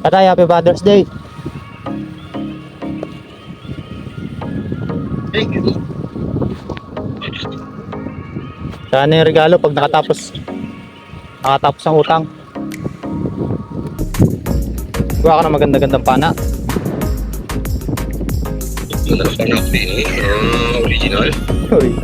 Tatay, happy Father's Day. Thank you. Sana yung regalo pag nakatapos ang utang. Gawa ka ng maganda-gandang pana. Ganda ng panak din eh. Original. Uy.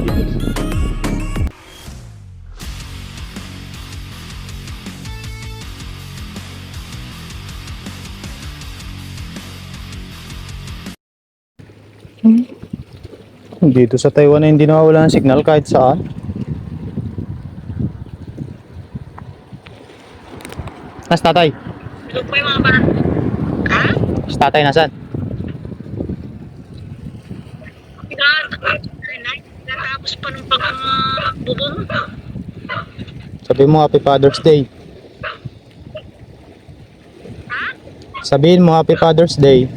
Dito sa Taiwan na hindi nawawala ng signal kahit saan. Nas tatay? Ito po yung mga parang, ha? Nas tatay nasan? Natapos pa ng pagbubong. Sabihin mo happy Father's Day. Ha? Sabihin mo happy Father's Day.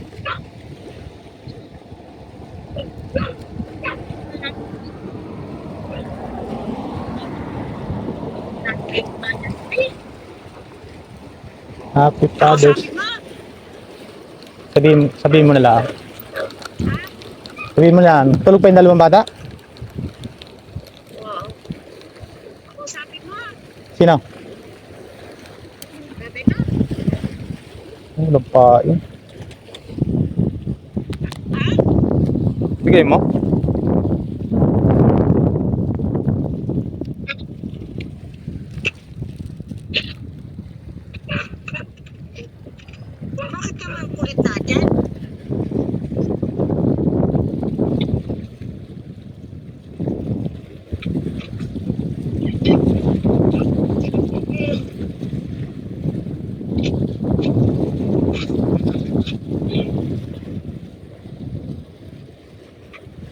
Happy Father's. Sabihin mo na lang. Sabihin mo na lang. Tulog pa yung dalawang bata? Oo. Kausapin mo. Sino? Bebe ka. Ano lampain? Bigay mo? Bakit ka man kulit natin?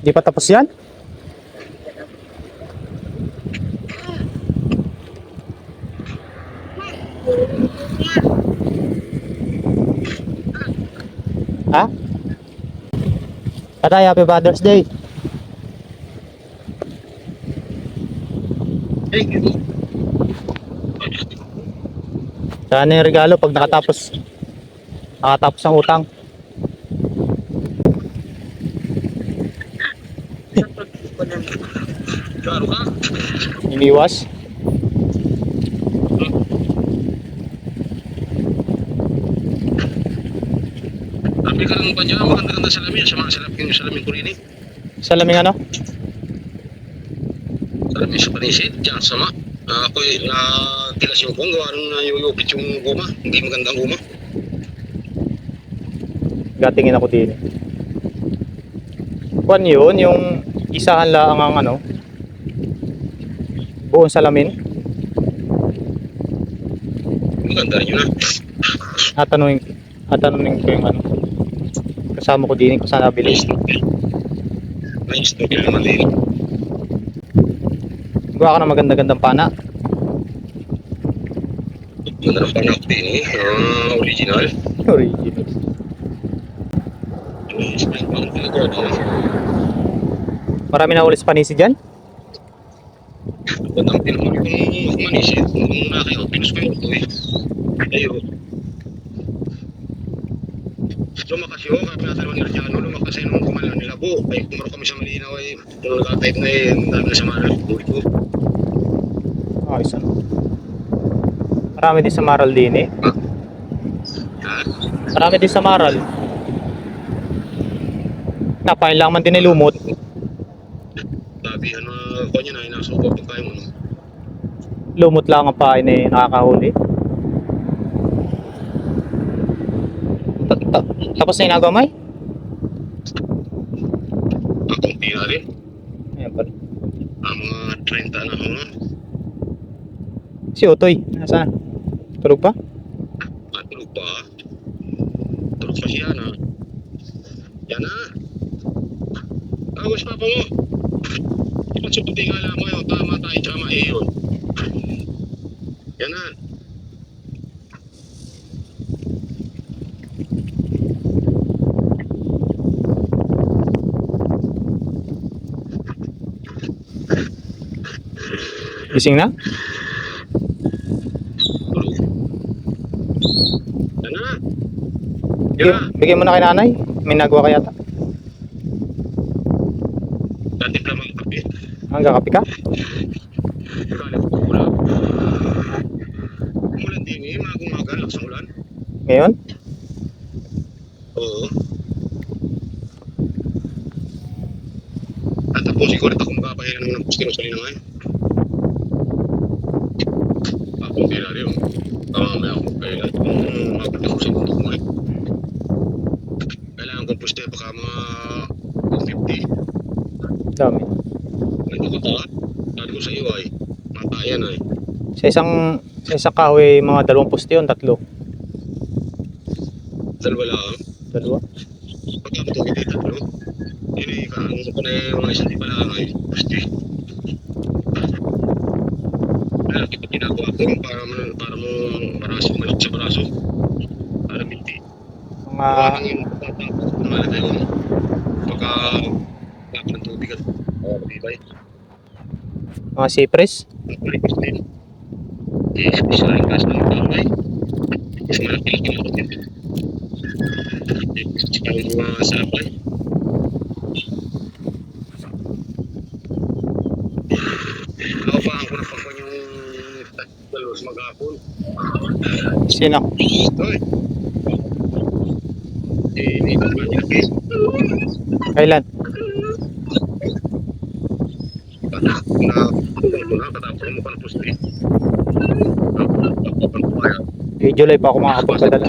Di pa tapos yan? Ha? Tatay, happy Father's Day. Thank you. Sana yung regalo pag nakatapos ang utang. Klaro ka? Iniwas. Sabi ka lang ba dyan? Maganda-ganda salamin. Sa mga salamin ko rin eh. Salaming ano? Salamin sa panisit. Diyan sama. Ako'y natilas yung kong. Gawa nung nayuyupit yung guma. Hindi magandang guma. Gatingin ako din. Kuan yun, yung isahan lang ang ano, buong salamin. Maganda rin yun Tatanungin ko yung ano, kasama ko din kung saan nabili. Nice to kill naman din. Gawa ka ng maganda-gandang pana. Ganda ng panak din eh. Original. Original. Marami na ulit sa panisi dyan. Gandang pinamag yung manisit. Kung nakayo, pinus ko yung ito eh. Ayo. Lumakas yun, kami natalawa ni Rajano, lumakas ay nung kumalan nila po. Ay kumaro kami sa Malinaw ay nung nagkatayip na eh, ang dami na sa Maral. Tuloy ko. Ayos ano. Marami din sa Maral din eh. Ha? Marami din sa Maral. Napain lang man din ay lumot. Sabi, ko niya na, inasuko pag kayo mo. Lumot lang ang pain eh, nakakahuli. Tapos na yung nagamay? Akong tira rin. Ayan pa rin. Mga 30 na ako nga. Si Otoy, nasaan? Tulog pa? Tulog pa. Tulog pa siya na. Yan na. Awas papa mo. Ipat sa puti nga lang mo yun. Tama tayo, tsama eh yun. Yan na. Gising na? Tulog. Yan na. Bigyan mo na kay nanay. May nagawa kaya ta. Datimpla mga kape. Hanggang kape ka? Galing ko ulan. Umulan din eh, magang-maga, lakas ng ulan. Ngayon? Oo. At tapusin ko rin ako makapahilan mo ng pustino sa linangay. Ako kaya rin yun. Mamaya ako magpahilan. Mabalik ako sa bundok mo eh. Kailangan kong puste baka mga 50. Dami. Hindi ko ta. Sabi ko sa iyo ay matayan ay. Sa isang kahoy, mga 2 poste yun, 3. Dalawa lang. 2. Pagkakatugid dito, no? Yun eh, kung ko na yung mga isang di pala ay puste. Kaya kita ginagawa ko rin para mo maraso, malit sa braso. Para hindi. Mga Parang yung tatapos ko malata yun. Pagka kapag ng tubig at matibay. cypress. Pagkalipas din. Isa rin kasi ng kamay. Mas malaki-laki na ako dito. Gusto ka rin mga sapay. Ako pa ako na pagpon yung dalos maghapon. Sino? Hoy! Hindi ko ba nilaki? Kailan? Katapos mo pa na pusti. Tapos mo kaya. July pa ako makakapagpadala.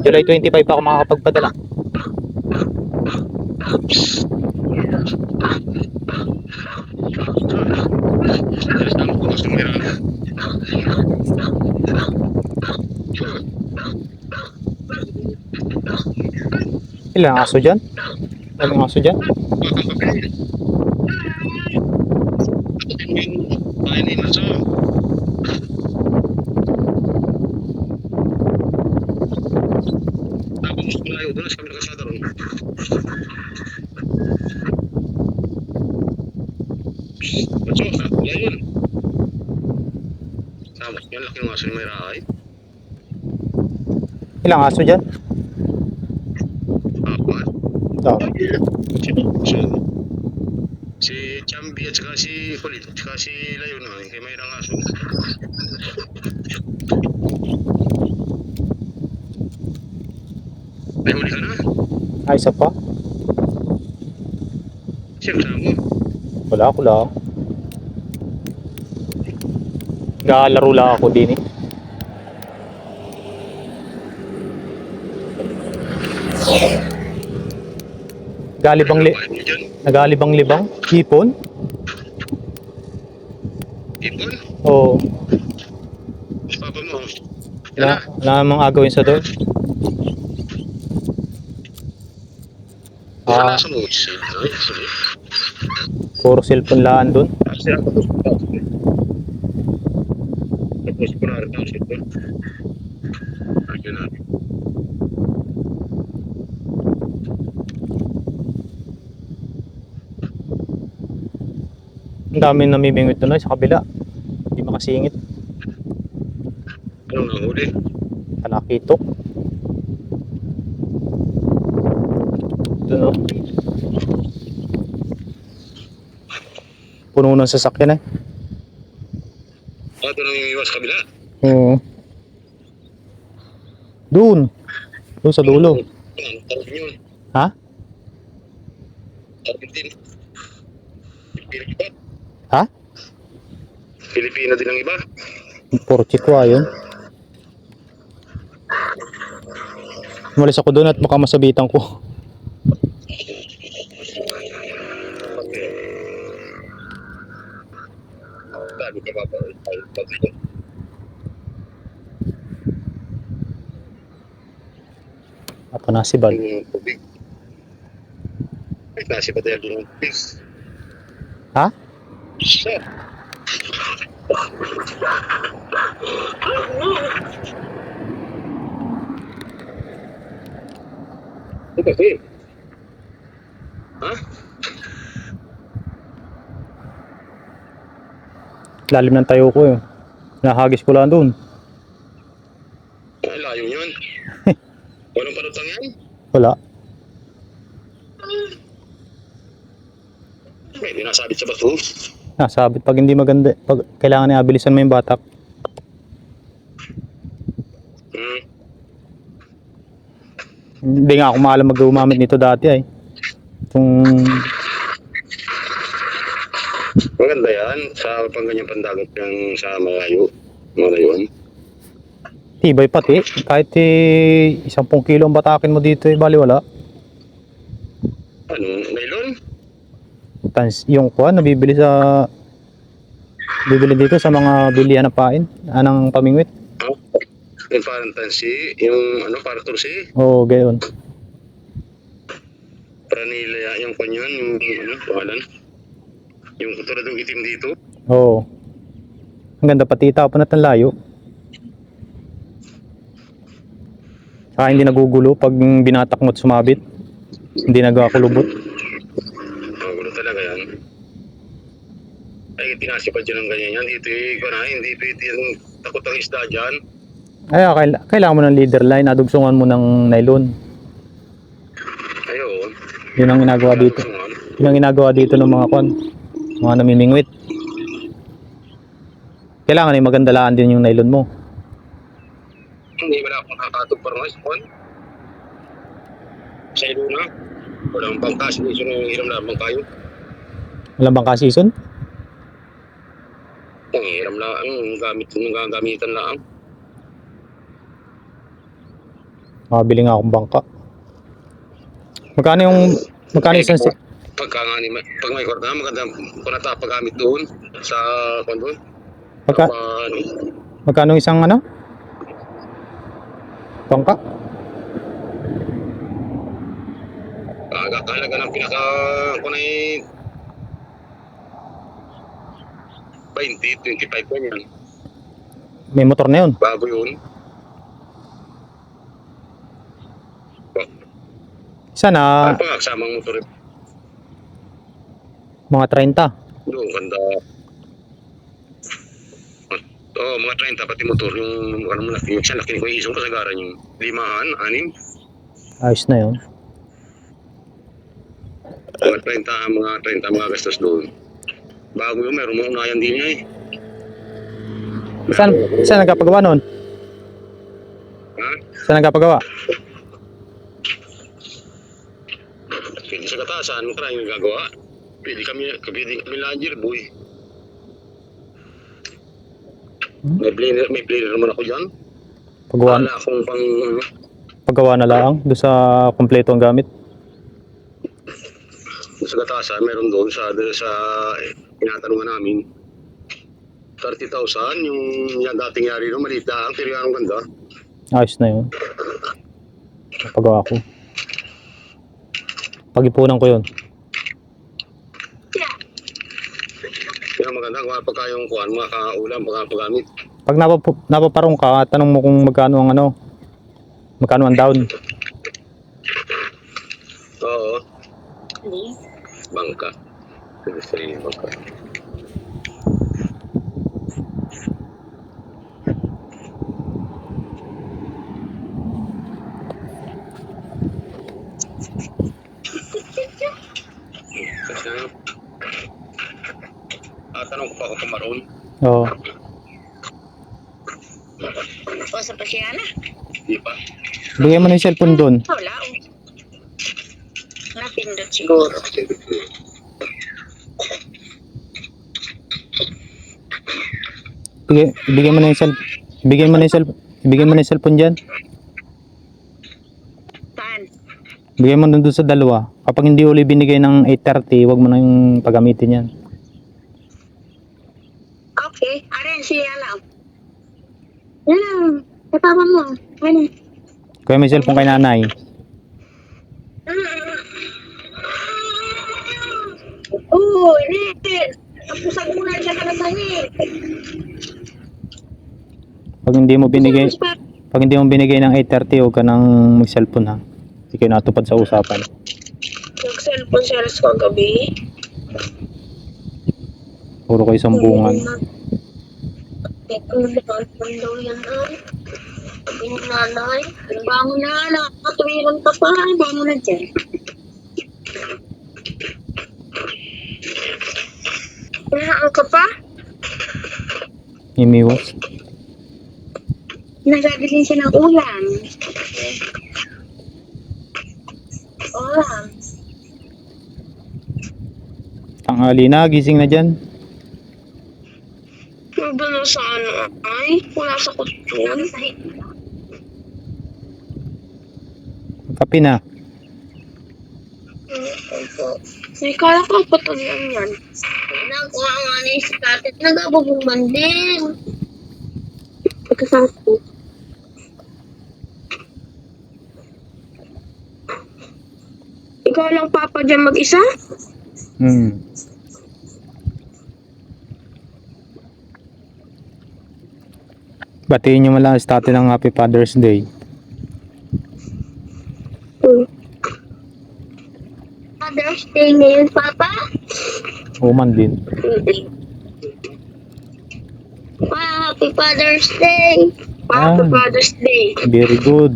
July 25 pa ako makakapagpadala. Estamos con los números. Ilang aso dyan? Daming aso dyan? Bahay ni Maso. Tapos malayo doon sa kami nakasada ron. Maso, yan yun. Tama, yan laki ng aso ni may rahay. Ilang aso dyan? Apat. Dami. So, si Chambi at saka si Kulit at saka si Layo na kay mayroong aso. May huli ka na? Ay, isa pa? Siyempre kasama mo. Wala ko lang. Naglalaro lang ako din eh. Nagalibang-libang? Hipon? Ipon? Oo. Papa mo. Wala namang agawin sa doon. Wala Ah, sa mo. Ay, sorry. puro cellphone laan doon. Kasi ako tapos ko tapos. Tapos ko na rin tapos ito. Ayun na. Ang dami namimingwit doon sa kabila. Hindi makasingit. Anong nahuli? Talakitok. Doon o. Puno ng sasakyan eh. Ito nang iwas kabila. Oo. Doon. Doon sa dulo. Tarapin yun. Ha? Tarapin din. Pilipino ba? Ha? Pilipino din ang iba. Porchikwa yun. Umalis ako doon at baka masabitan ko. Bago ka ba? Apa na si Bal? Yung tubig. Ay, nasi ba tayo yung tubig? Ha? Siya. Ito kasi. Ha? Lalim ng tayo ko eh. Nahagis ko lang doon. Ay, layo yun. naman. Walang panutang yan? Wala. May dinasabit sa bato. Nasabit pag hindi maganda. Pag kailangan niya abilisan mo yung batak. Hmm. Hindi nga ako maalam mag-gumamit nito dati ay. Itong Maganda yan sa pang ganyan pandagat ng sa malayo. Malayon. tibay pati. Kahit 10 kilo ang batakin mo dito eh, bali wala. Ano, nylon? Yung kuha nabibili bibili dito sa mga bilihan ng pain, anang pamingwit. Oh, yung parang tansi, yung ano, parang tursi. Oo, gayon. Para nila yung kanyan, yung ano, pangalan. Yung tulad ng itim dito. Oo. Ang ganda pati tapon at ang layo. Saka hindi nagugulo pag binatak mo at sumabit. Hindi nagkakulubot. Gulo talaga yan. Ay, tinasipad dyan ng ganyan yan. Dito hindi pwede yung takot ang isda dyan. Ay, kailangan mo ng leader line, adugsungan mo ng nylon. Ayun. Yun ang ginagawa dito. Yun ang ginagawa dito ng mga namimingwit. Kailangan ay magandalaan din yung nylon mo. Hindi wala akong kakatog para mga spon. Sa ilo na. Walang bangkas. Hindi siya nang hiram na bangkayo. Walang bangka season? Ang hiram na ang gagamitan lang. Makabili nga akong bangka. Magkano isang Pag may kwarta, maganda panata paggamit doon sa kondon. Magkano isang bangka? Kakalaga ng pinaka kunay 20-25 ko yan. May motor na yun. Bago yun. Sana Ano pa kasamang motor? mga 30. Doon, ganda. Oo, mga 30 pati motor. Yung ano mo laki. Yung siya laki ko isong kasagaran yung 5, 6. Ayos na yun. Mga 30 mga gastos doon. Bago yun, meron mga unayan din niya eh. Saan nagkapagawa nun? Ha? Saan nagkapagawa? Pwede sa katasan, maraming gagawa. Pwede kami langer, boy. May planer naman ako dyan. Wala akong Paggawa na lang doon sa kompleto ang gamit. sa katasan, meron doon sa tinatanungan namin. 30,000, yung dating yari nung maliit lang, pero yung ganda. Ayos na yun. Paggawa ko. Pag-ipunan ko yun. Yung maganda, kung pagka yung kuhan, makaulam, paggamit. Pag napaparong ka, tanong mo kung magkano ang down. Oo. Bangka. Sige, bangka. Tanong ko pa ako pumaroon. Oo. O, sa pasyana? Di pa. Bigyan mo na yung cellphone doon. Wala. Napindot siguro. Bigyan mo na yung cellphone diyan. Saan? Bigyan mo doon sa dalawa. Kapag hindi uli binigay ng 8:30, wag mo na yung paggamitin yan. Okay. Aren, siya lang. Yan. Kapama mo. Ano? Kaya may cellphone kay nanay. Oo, Ren. Tapusag mo na siya ka na sa'yo. Pag hindi mo binigay ng 8:30, huwag ka nang mag-cellphone ha. Hindi kayo natupad sa usapan. Nag-cellphone siya alas kagabi. Puro kayo sambungan. Ito, daw yan ay. Yung nanay. Bangon na, nakatuwiran ka pa. Bangon na dyan. Pinaan ka pa? Imiwas. Nagagilin siya ng ulam. Ulam. Tanghali na, gising na dyan. Wala sa ano ay? Wala sa kutsyon. Kape na. May kala ko patuloyan yan. Nagawa nga ni si Kate. Nagabubungman din. Pagkasama ko. Ikaw lang papa dyan mag-isa? Hmm. Batiin nyo man lang sa tatay ng Happy Father's Day. Father's Day ngayon, Papa? Uman din. Happy Father's Day! Happy Ah. Father's Day! Very good.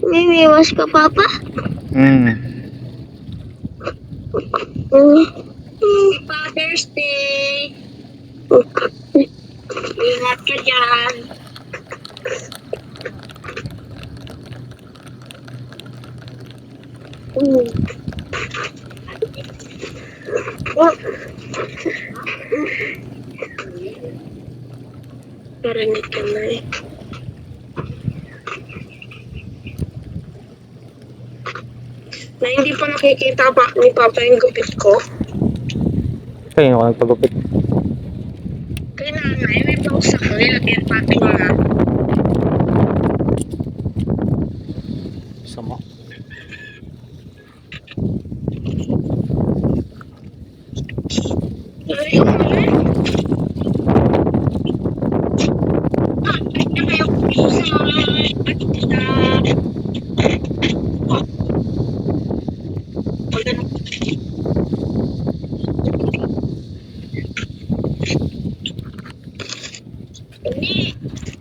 Mimiwas ka, Papa? Hmm. Father's Day! Ingat ka dyan! Parinig ka na eh. Na hindi pa nakikita pa ni Papa yung gupit ko. Kaya ako nagpagupit. Kaya nanay, may pausa ko. Nilagyan pati mo na. Sama. Ay, okay.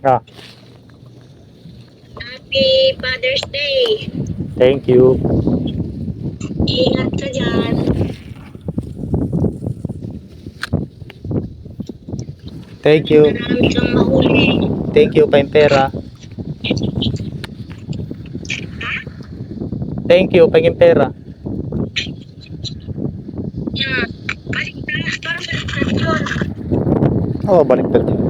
Ah, Happy Father's Day! thank you. Ingat ka dyan. Thank you. Marami kang mahuli. Thank you, paimpera. Thank you, paimpera. Yan. Balik na. Parang balik na yun. Oh, baliktad yun.